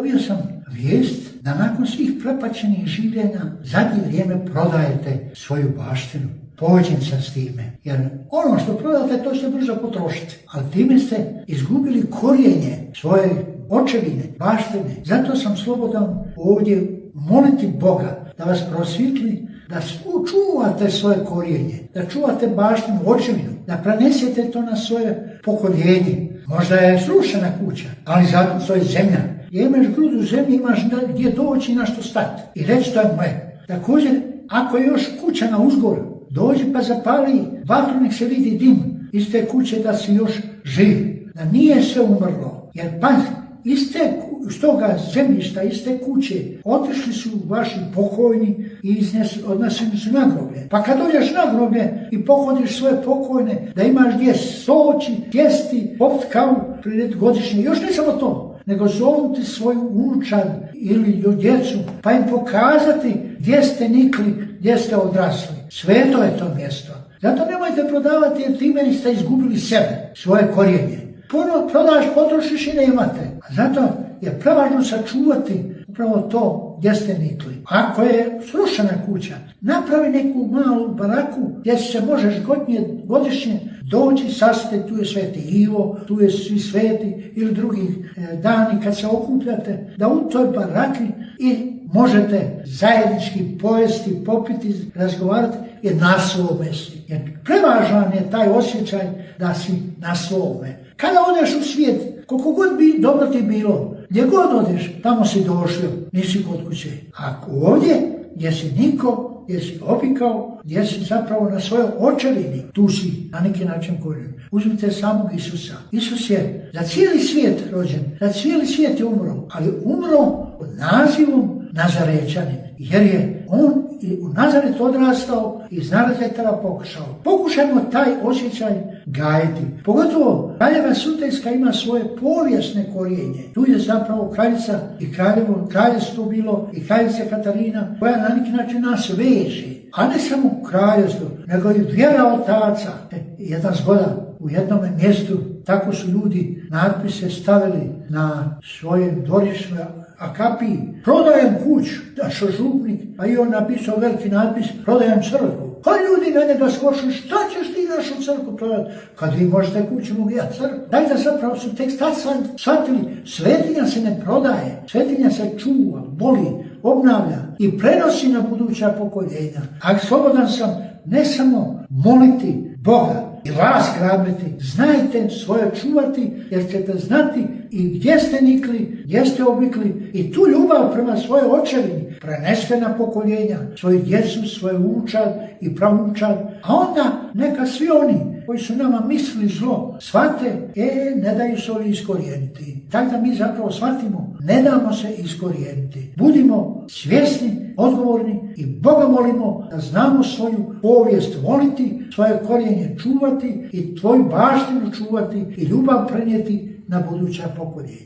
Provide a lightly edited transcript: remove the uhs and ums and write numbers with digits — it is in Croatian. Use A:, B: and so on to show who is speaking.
A: dobio sam vijest da nakon svih prepačenih življenja zadnje vrijeme prodajete svoju baštinu. Pođem sam s time, jer ono što prodate to ćete brzo potrošiti, ali time ste izgubili korijenje svoje očevine, baštine. Zato sam slobodan ovdje moliti Boga da vas prosvjetli, da čuvate svoje korijenje, da čuvate baštinu, očevinu, da prenesete to na svoje pokoljenje. Možda je srušena kuća, ali zato to je zemlja. Imaš grudu zemlje, imaš gdje doći i na što stati. I reći to je moje. Također, ako je još kuća na uzgoru, dođi pa zapali vatru, nek se vidi dim iz te kuće da si još živ. Da nije sve umrlo. Jer iz toga zemljišta, iz te kuće, otišli su vaši pokojni i odneseni su na groblje. Pa kad dođeš na groblje i pohodiš svoje pokojne, da imaš gdje soći, jesti, popit kavu pred godišnje, još ne samo to, nego zovnuti svoju unučad ili djecu, pa im pokazati gdje ste nikli, gdje ste odrasli. Sveto je to mjesto. Zato nemojte prodavati jer time ste izgubili sebe, svoje korijenje. Puno prodaš, potrošiš i nemate. A zato je prevažno sačuvati upravo to gdje ste nikli. Ako je srušena kuća, napravi neku malu baraku gdje se možeš godišnje doći, sastati, tu je Sveti Ivo, tu je svi sveti ili drugi dani kad se okupljate, da u toj baraki i možete zajednički pojesti, popiti, razgovarati jer na svome si. Jer prevažan je taj osjećaj da si na svome. Kada odeš u svijet, koliko god bi dobro ti bilo, gdje god odeš, tamo si došao, nisi kod kuće. A ovdje, gdje si niko, gdje si opikao, gdje si zapravo na svojoj očevini, tu si na neki način korijen. Uzmite samog Isusa. Isus je za cijeli svijet rođen, za cijeli svijet je umro, ali umro pod nazivom Nazarećanin, jer je on u Nazaretu odrastao i iz Nazaretara pokušao. Pokušajmo taj osjećaj gajiti. Pogotovo kraljeva Sutejska ima svoje povijesne korijenje. Tu je zapravo kraljica i kraljevstvo bilo i kraljica Katarina koja na neki način nas veže. A ne samo kraljevstvo, nego i vjera otaca. Jedan zgodan u jednom mjestu, tako su ljudi natpise stavili na svoje dvorišne akapiji. Prodajem kuću, dašo župnik, a i on napisao veliki natpis, prodajem crkvu. Pa ljudi na njega skošu, šta ćeš ti našu crkvu prodati? Kad vi možete kuću, mogu ja crkvu. Dajte zapravo su tek tad shvatili, svetinja se ne prodaje, svetinja se čuva, boli, obnavlja i prenosi na buduća pokoljenja. A slobodan sam ne samo moliti Boga i vas grabiti, znajte svoje čuvati jer ćete znati i gdje ste nikli, gdje ste obikli i tu ljubav prema svojoj očevini preneste na pokoljenja, svoju djecu, svoju unučad i pravunučad, a onda neka svi oni koji su nama mislili zlo shvate, ne daju se oni iskorijeniti. Tako da mi zapravo shvatimo, ne damo se iskorijeniti. Budimo svjesni, odgovorni i Boga molimo da znamo svoju povijest voliti, svoje korijenje čuvati i tvoju baštinu čuvati i ljubav prenijeti na buduća pokoljenja.